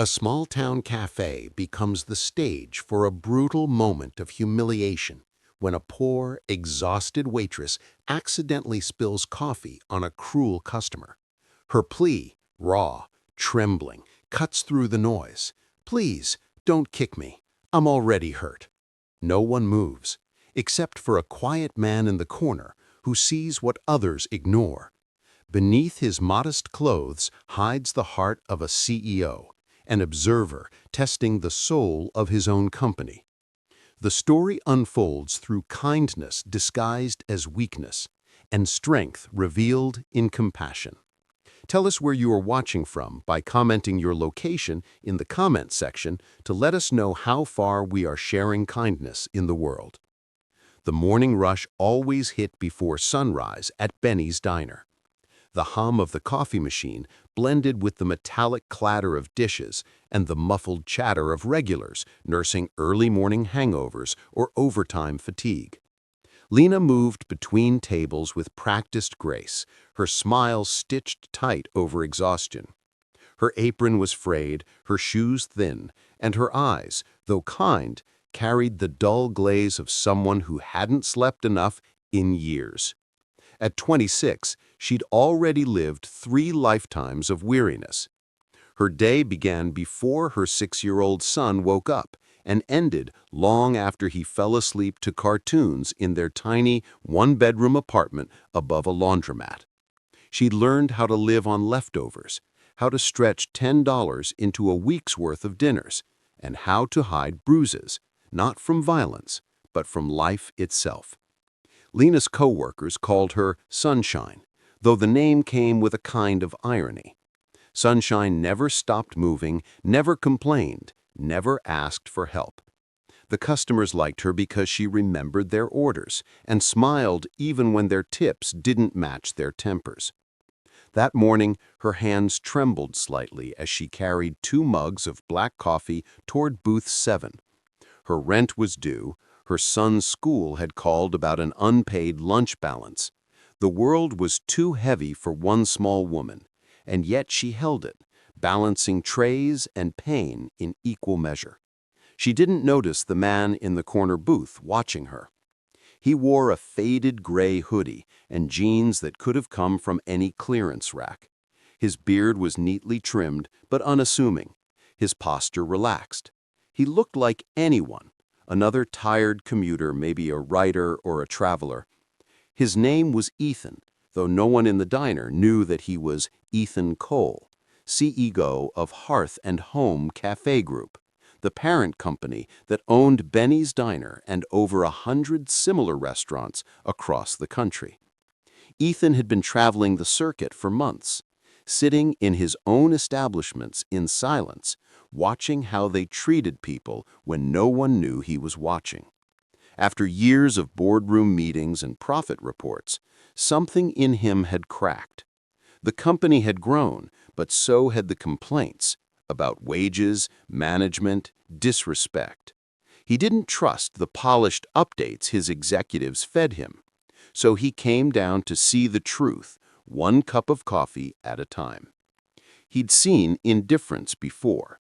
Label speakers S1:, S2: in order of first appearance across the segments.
S1: A small-town cafe becomes the stage for a brutal moment of humiliation when a poor, exhausted waitress accidentally spills coffee on a cruel customer. Her plea, raw, trembling, cuts through the noise. "Please, don't kick me. I'm already hurt." No one moves, except for a quiet man in the corner who sees what others ignore. Beneath his modest clothes hides the heart of a CEO, an observer testing the soul of his own company. The story unfolds through kindness disguised as weakness and strength revealed in compassion. Tell us where you are watching from by commenting your location in the comment section to let us know how far we are sharing kindness in the world. The morning rush always hit before sunrise at Benny's Diner. The hum of the coffee machine blended with the metallic clatter of dishes and the muffled chatter of regulars nursing early morning hangovers or overtime fatigue. Lena moved between tables with practiced grace, her smile stitched tight over exhaustion. Her apron was frayed, her shoes thin, and her eyes, though kind, carried the dull glaze of someone who hadn't slept enough in years. At 26, she'd already lived 3 lifetimes of weariness. Her day began before her 6-year-old son woke up and ended long after he fell asleep to cartoons in their tiny one-bedroom apartment above a laundromat. She'd learned how to live on leftovers, how to stretch $10 into a week's worth of dinners, and how to hide bruises, not from violence, but from life itself. Lena's co-workers called her Sunshine, though the name came with a kind of irony. Sunshine never stopped moving, never complained, never asked for help. The customers liked her because she remembered their orders and smiled even when their tips didn't match their tempers. That morning, her hands trembled slightly as she carried 2 mugs of black coffee toward booth 7. Her rent was due. Her son's school had called about an unpaid lunch balance. The world was too heavy for one small woman, and yet she held it, balancing trays and pain in equal measure. She didn't notice the man in the corner booth watching her. He wore a faded gray hoodie and jeans that could have come from any clearance rack. His beard was neatly trimmed but unassuming, his posture relaxed. He looked like anyone. Another tired commuter, maybe a writer or a traveler. His name was Ethan, though no one in the diner knew that he was Ethan Cole, CEO of Hearth and Home Cafe Group, the parent company that owned Benny's Diner and over 100 similar restaurants across the country. Ethan had been traveling the circuit for months, sitting in his own establishments in silence, watching how they treated people when no one knew he was watching. After years of boardroom meetings and profit reports, something in him had cracked. The company had grown, but so had the complaints about wages, management, disrespect. He didn't trust the polished updates his executives fed him, so he came down to see the truth, 1 cup of coffee at a time. He'd seen indifference before.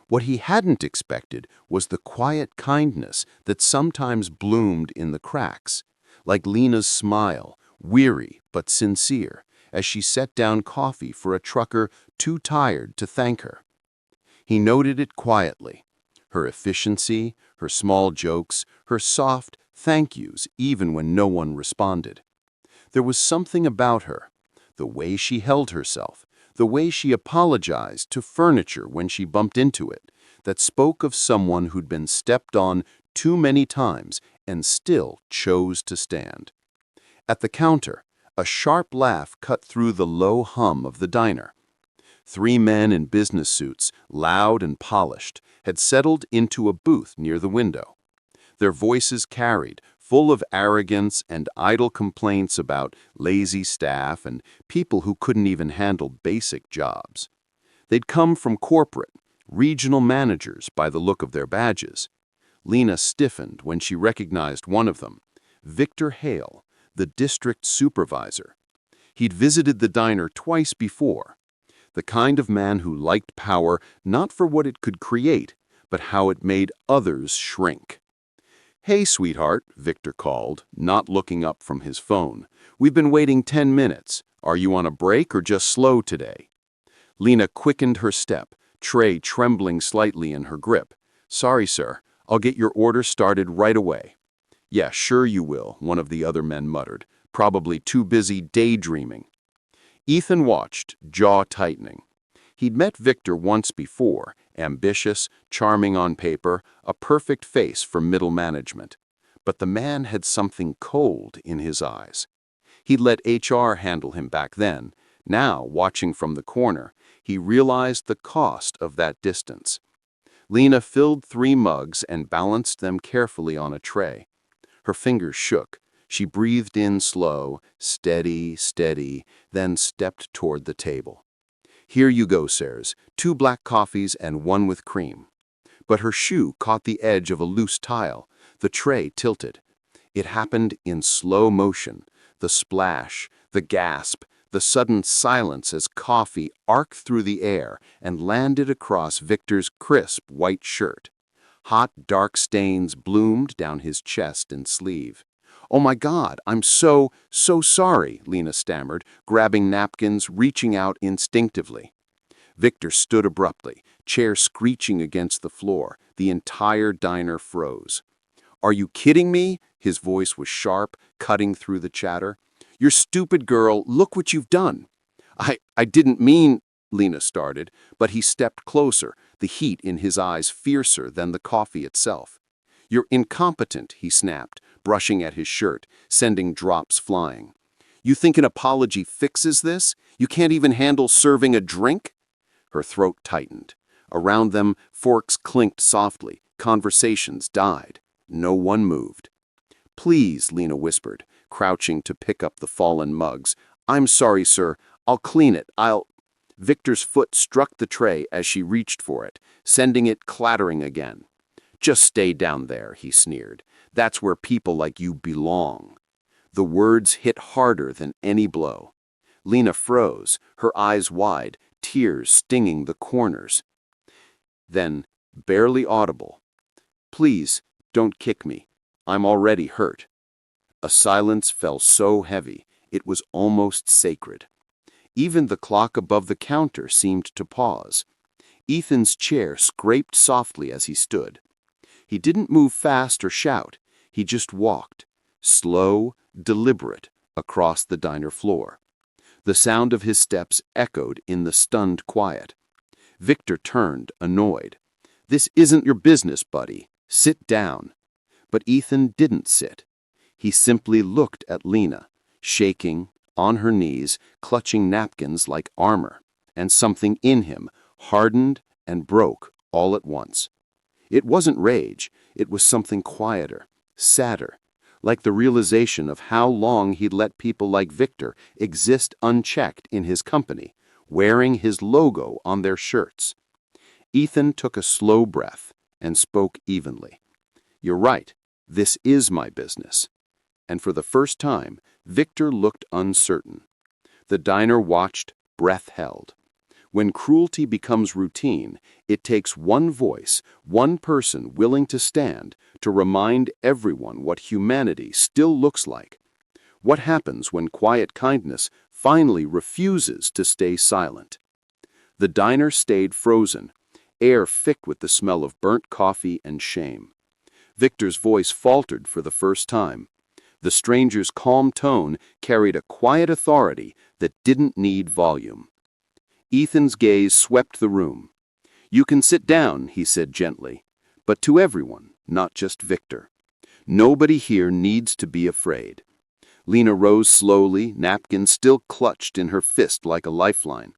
S1: What he hadn't expected was the quiet kindness that sometimes bloomed in the cracks, like Lena's smile, weary but sincere, as she set down coffee for a trucker too tired to thank her. He noted it quietly, her efficiency, her small jokes, her soft thank yous even when no one responded. There was something about her, the way she held herself, the way she apologized to furniture when she bumped into it, that spoke of someone who'd been stepped on too many times and still chose to stand. At the counter, a sharp laugh cut through the low hum of the diner. 3 men in business suits, loud and polished, had settled into a booth near the window. Their voices carried, full of arrogance and idle complaints about lazy staff and people who couldn't even handle basic jobs. They'd come from corporate, regional managers by the look of their badges. Lena stiffened when she recognized one of them, Victor Hale, the district supervisor. He'd visited the diner twice before. The kind of man who liked power not for what it could create, but how it made others shrink. "Hey, sweetheart," Victor called, not looking up from his phone. "We've been waiting 10 minutes. Are you on a break or just slow today?" Lena quickened her step, tray trembling slightly in her grip. "Sorry, sir. I'll get your order started right away." "Yeah, sure you will," one of the other men muttered, probably too busy daydreaming. Ethan watched, jaw tightening. He'd met Victor once before, ambitious, charming on paper, a perfect face for middle management. But the man had something cold in his eyes. He'd let HR handle him back then. Now, watching from the corner, he realized the cost of that distance. Lena filled 3 mugs and balanced them carefully on a tray. Her fingers shook. She breathed in slow, steady, steady, then stepped toward the table. "Here you go, sirs. 2 black coffees and 1 with cream." But her shoe caught the edge of a loose tile. The tray tilted. It happened in slow motion. The splash, the gasp, the sudden silence as coffee arced through the air and landed across Victor's crisp white shirt. Hot, dark stains bloomed down his chest and sleeve. "Oh my God, I'm so sorry," Lena stammered, grabbing napkins, reaching out instinctively. Victor stood abruptly, chair screeching against the floor. The entire diner froze. "Are you kidding me?" His voice was sharp, cutting through the chatter. "You're stupid, girl. Look what you've done." I didn't mean," Lena started, but he stepped closer, the heat in his eyes fiercer than the coffee itself. "You're incompetent," he snapped, brushing at his shirt, sending drops flying. "You think an apology fixes this? You can't even handle serving a drink?" Her throat tightened. Around them, forks clinked softly. Conversations died. No one moved. "Please," Lena whispered, crouching to pick up the fallen mugs. "I'm sorry, sir. I'll clean it. Victor's foot struck the tray as she reached for it, sending it clattering again. "Just stay down there," he sneered. "That's where people like you belong." The words hit harder than any blow. Lena froze, her eyes wide, tears stinging the corners. Then, barely audible, "Please, don't kick me. I'm already hurt." A silence fell so heavy, it was almost sacred. Even the clock above the counter seemed to pause. Ethan's chair scraped softly as he stood. He didn't move fast or shout. He just walked, slow, deliberate, across the diner floor. The sound of his steps echoed in the stunned quiet. Victor turned, annoyed. "This isn't your business, buddy. Sit down." But Ethan didn't sit. He simply looked at Lena, shaking, on her knees, clutching napkins like armor, and something in him hardened and broke all at once. It wasn't rage, it was something quieter, sadder, like the realization of how long he'd let people like Victor exist unchecked in his company, wearing his logo on their shirts. Ethan took a slow breath and spoke evenly. "You're right, this is my business." And for the first time, Victor looked uncertain. The diner watched, breath held. When cruelty becomes routine, it takes one voice, one person willing to stand, to remind everyone what humanity still looks like. What happens when quiet kindness finally refuses to stay silent? The diner stayed frozen, air thick with the smell of burnt coffee and shame. Victor's voice faltered for the first time. The stranger's calm tone carried a quiet authority that didn't need volume. Ethan's gaze swept the room. "You can sit down," he said gently, "but to everyone, not just Victor. Nobody here needs to be afraid." Lena rose slowly, napkin still clutched in her fist like a lifeline.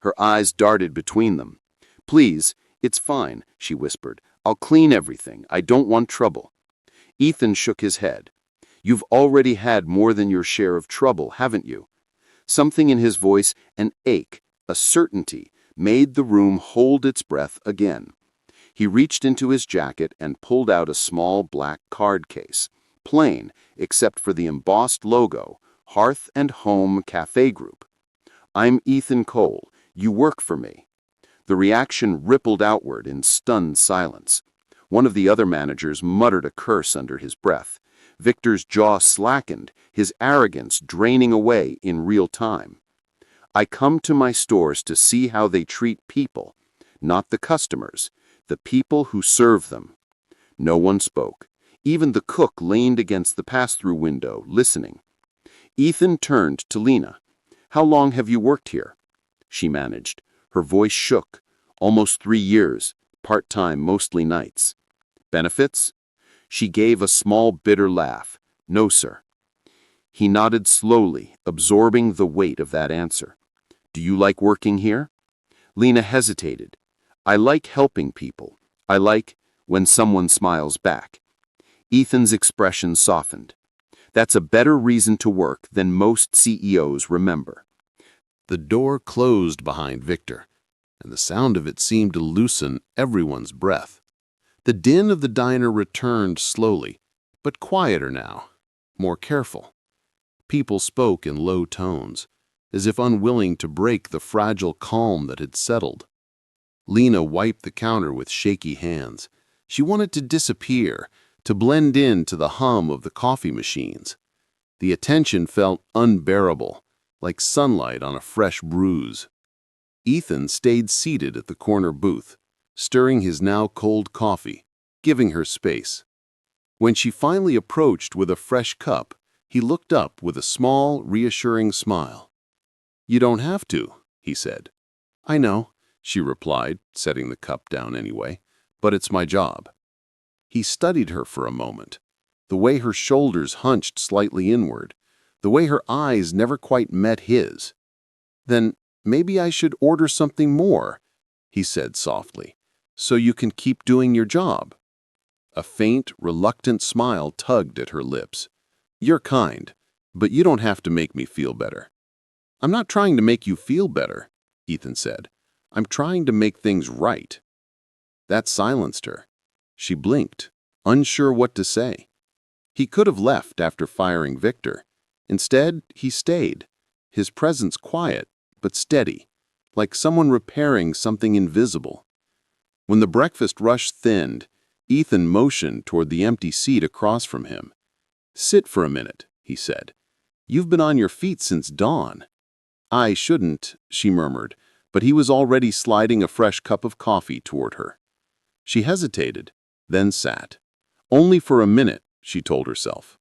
S1: Her eyes darted between them. "Please, it's fine," she whispered. "I'll clean everything. I don't want trouble." Ethan shook his head. "You've already had more than your share of trouble, haven't you?" Something in his voice, an ache, a certainty, made the room hold its breath again. He reached into his jacket and pulled out a small black card case, plain except for the embossed logo, Hearth and Home Cafe Group. "I'm Ethan Cole.
S2: You work for me." The reaction rippled outward in stunned silence. One of the other managers muttered a curse under his breath. Victor's jaw slackened, his arrogance draining away in real time. "I come to my stores to see how they treat people, not the customers, the people who serve them." No one spoke. Even the cook leaned against the pass-through window, listening. Ethan turned to Lena. "How long have you worked here?" She managed. Her voice shook. "Almost 3 years, part-time, mostly nights." "Benefits?" She gave a small, bitter laugh. "No, sir." He nodded slowly, absorbing the weight of that answer. "Do you like working here?" Lena hesitated. "I like helping people. I like when someone smiles back." Ethan's expression softened. "That's a better reason to work than most CEOs remember."
S1: The door closed behind Victor, and the sound of it seemed to loosen everyone's breath. The din of the diner returned slowly, but quieter now, more careful. People spoke in low tones, as if unwilling to break the fragile calm that had settled. Lena wiped the counter with shaky hands. She wanted to disappear, to blend into the hum of the coffee machines. The attention felt unbearable, like sunlight on a fresh bruise. Ethan stayed seated at the corner booth, stirring his now cold coffee, giving her space. When she finally approached with a fresh cup, he looked up with a small, reassuring smile. "You don't have to," he said. "I know," she replied, setting the cup down anyway, "but it's my job." He studied her for a moment, the way her shoulders hunched slightly inward, the way her eyes never quite met his. "Then maybe I should order something more," he said softly, "so you can keep doing your job." A faint, reluctant smile tugged at her lips. "You're kind, but you don't have to make me feel better." "I'm not trying to make you feel better," Ethan said. "I'm trying to make things right." That silenced her. She blinked, unsure what to say. He could have left after firing Victor. Instead, he stayed, his presence quiet but steady, like someone repairing something invisible. When the breakfast rush thinned, Ethan motioned toward the empty seat across from him. "Sit for a minute," he said. "You've been on your feet since dawn." "I shouldn't," she murmured, but he was already sliding a fresh cup of coffee toward her. She hesitated, then sat. Only for a minute, she told herself.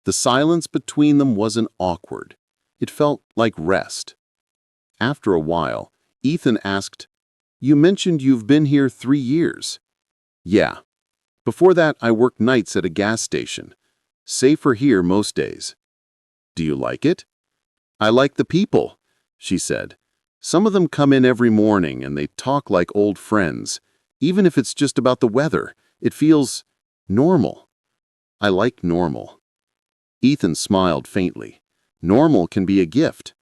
S1: The silence between them wasn't awkward. It felt like rest. After a while, Ethan asked, "You mentioned you've been here 3 years." "Yeah. Before that, I worked nights at a gas station. Safer here most days." "Do you like it?" "I like the people," she said. "Some of them come in every morning and they talk like old friends. Even if it's just about the weather, it feels normal." "I like normal." Ethan smiled faintly. "Normal can be a gift."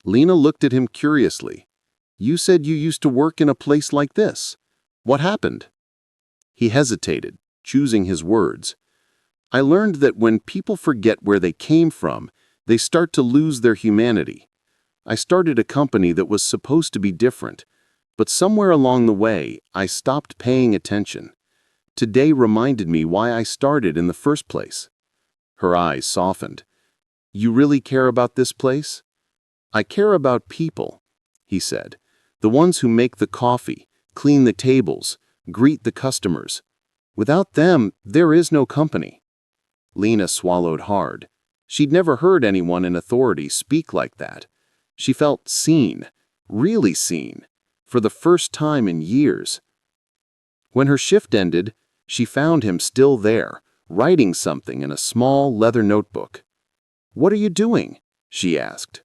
S1: Lena looked at him curiously. "You said you used to work in a place like this. What happened?" He hesitated, choosing his words. "I learned that when people forget where they came from, they start to lose their humanity. I started a company that was supposed to be different, but somewhere along the way, I stopped paying attention. Today reminded me why I started in the first place." Her eyes softened. "You really care about this place?" "I care about people," he said. "The ones who make the coffee, clean the tables, greet the customers. Without them, there is no company." Lena swallowed hard. She'd never heard anyone in authority speak like that. She felt seen, really seen, for the first time in years. When her shift ended, she found him still there, writing something in a small leather notebook. "What are you doing?" she asked.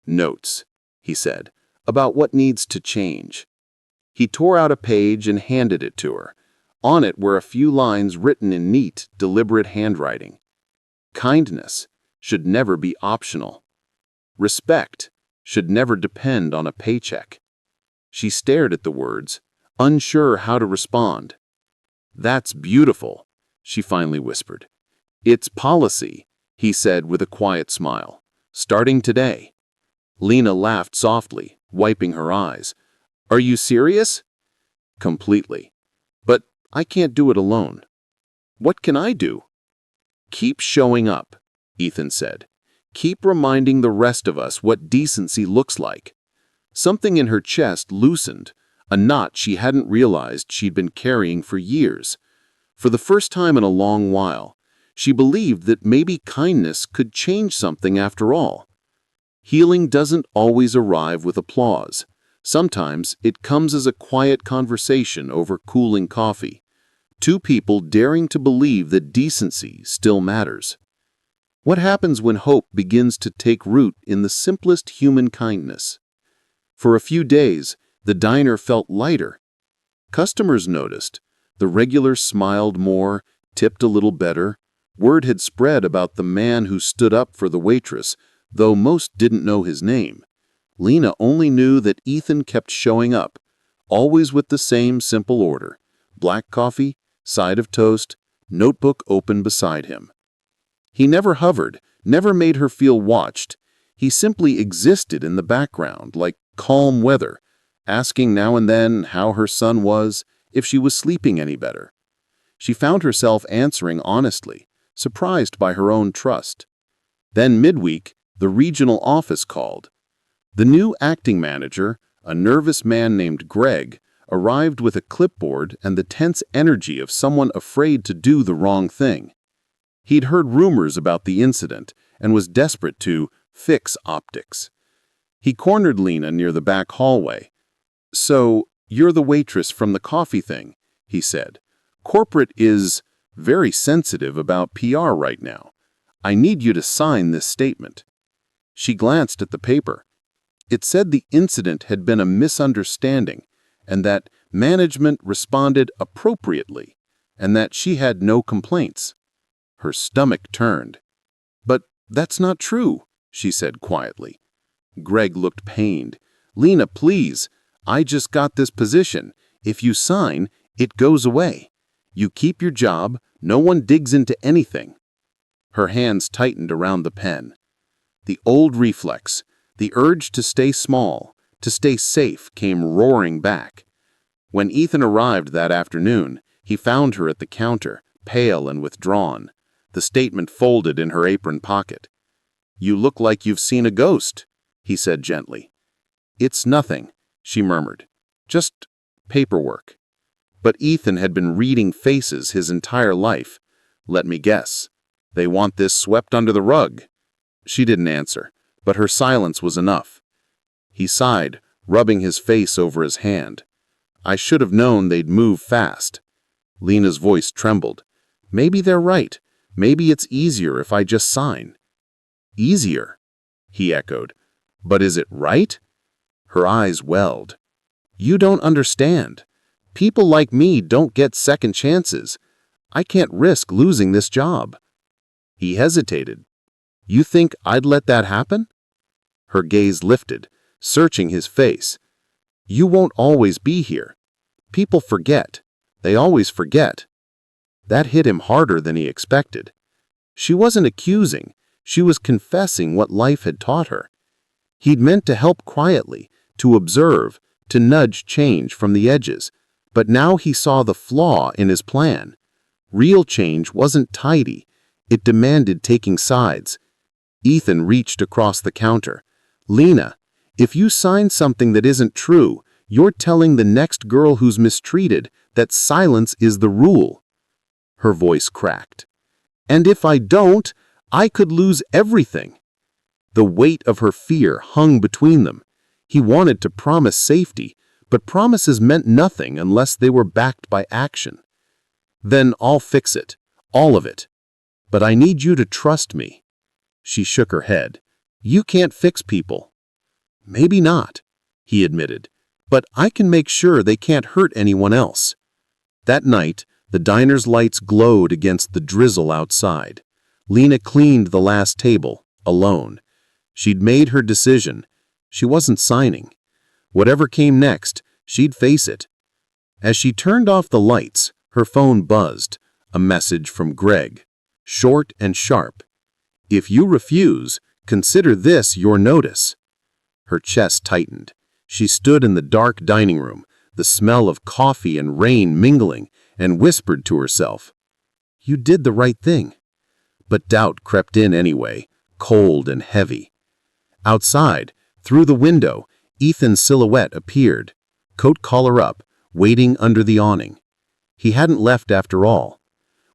S1: "Notes," he said, "about what needs to change." He tore out a page and handed it to her. On it were a few lines written in neat, deliberate handwriting. Kindness should never be optional. Respect should never depend on a paycheck. She stared at the words, unsure how to respond. "That's beautiful," she finally whispered. "It's policy," he said with a quiet smile. "Starting today." Lena laughed softly,
S2: wiping her eyes. "Are you serious?" "Completely. But I can't do it alone." "What can I do?" "Keep showing up," Ethan said. "Keep reminding the rest of us what decency looks like." Something in her chest loosened, a knot she hadn't realized she'd been carrying for years. For the first time in a long while, she believed that maybe kindness could change something after all. Healing doesn't always arrive with applause. Sometimes it comes as a quiet conversation over cooling coffee. Two people daring to believe that decency still matters. What happens when hope begins to take root in the simplest human kindness? For a few days, the diner felt lighter. Customers noticed. The regulars smiled more, tipped a little better. Word had spread about the man who stood up for the waitress, though most didn't know his name. Lena only knew that Ethan kept showing up, always with the same simple order: black coffee, side of toast, notebook open beside him. He never hovered, never made her feel watched. He simply existed in the background, like calm weather, asking now and then how her son was, if she was sleeping any better. She found herself answering honestly, surprised by her own trust. Then midweek, the regional office called. The new acting manager, a nervous man named Greg, arrived with a clipboard and the tense energy of someone afraid to do the wrong thing. He'd heard rumors about the incident and was desperate to fix optics. He cornered Lena near the back hallway. "So, you're the waitress from the coffee thing," he said. "Corporate is very sensitive about PR right now. I need you to sign this statement." She glanced at the paper. It said the incident had been a misunderstanding and that management responded appropriately and that she had no complaints. Her stomach turned. "But that's not true," she said quietly. Greg looked pained. "Lena, please. I just got this position. If you sign, it goes away. You keep your job. No one digs into anything." Her hands tightened around the pen. The old reflex, the urge to stay small, to stay safe, came roaring back. When Ethan arrived that afternoon, he found her at the counter, pale and withdrawn, the statement folded in her apron pocket. "You look like you've seen a ghost," he said gently. "It's nothing," she murmured. "Just paperwork." But Ethan had been reading faces his entire life. "Let me guess. They want this swept under the rug." She didn't answer, but her silence was enough. He sighed, rubbing his face over his hand. "I should have known they'd move fast." Lena's voice trembled. "Maybe they're right. Maybe it's easier if I just sign." "Easier?" he echoed. "But is it right?" Her eyes welled. "You don't understand. People like me don't get second chances. I can't risk losing this job." He hesitated. "You think I'd let that happen?" Her gaze lifted, searching his face. "You won't always be here. People forget. They always forget." That hit him harder than he expected. She wasn't accusing. She was confessing what life had taught her. He'd meant to help quietly, to observe, to nudge change from the edges. But now he saw the flaw in his plan. Real change wasn't tidy. It demanded taking sides. Ethan reached across the counter. "Lena, if you sign something that isn't true, you're telling the next girl who's mistreated that silence is the rule." Her voice cracked. "And if I don't, I could lose everything." The weight of her fear hung between them. He wanted to promise safety, but promises meant nothing unless they were backed by action. "Then I'll fix it. All of it. But I need you to trust me." She shook her head. "You can't fix people." "Maybe not," he admitted. "But I can make sure they can't hurt anyone else." That night, the diner's lights glowed against the drizzle outside. Lena cleaned the last table, alone. She'd made her decision. She wasn't signing. Whatever came next, she'd face it. As she turned off the lights, her phone buzzed. A message from Greg. Short and sharp. "If you refuse, consider this your notice." Her chest tightened. She stood in the dark dining room, the smell of coffee and rain mingling, and whispered to herself, "You did the right thing." But doubt crept in anyway, cold and heavy. Outside, through the window, Ethan's silhouette appeared, coat collar up, waiting under the awning. He hadn't left after all.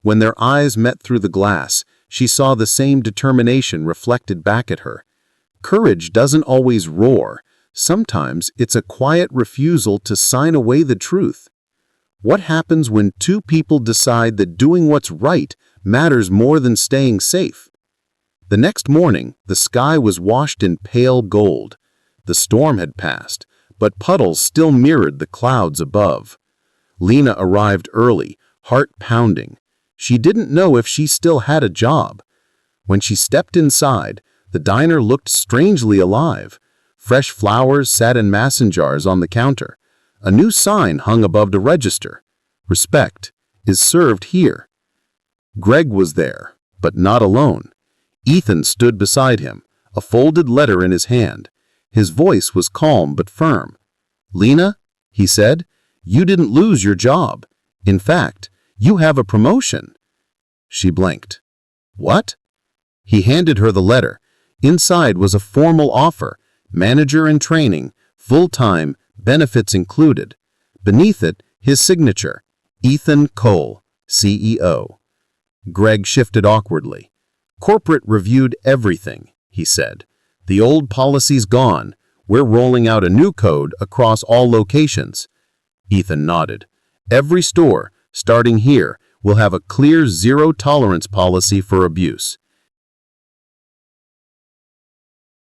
S2: When their eyes met through the glass, she saw the same determination reflected back at her. Courage doesn't always roar. Sometimes it's a quiet refusal to sign away the truth. What happens when two people decide that doing what's right matters more than staying safe? The next morning, the sky was washed in pale gold. The storm had passed, but puddles still mirrored the clouds above. Lena arrived early, heart pounding. She didn't know if she still had a job. When she stepped inside, the diner looked strangely alive. Fresh flowers sat in mason jars on the counter. A new sign hung above the register. "Respect is served here." Greg was there, but not alone. Ethan stood beside him, a folded letter in his hand. His voice was calm but firm. "Lena," he said, "you didn't lose your job. In fact, you have a promotion." She blinked. "What?" He handed her the letter. Inside was a formal offer, manager in training, full-time, benefits included. Beneath it, his signature, Ethan Cole, CEO. Greg shifted awkwardly. "Corporate reviewed everything," he said. "The old policy's gone. We're rolling out a new code across all locations." Ethan nodded. "Every store, starting here, will have a clear zero-tolerance policy for abuse.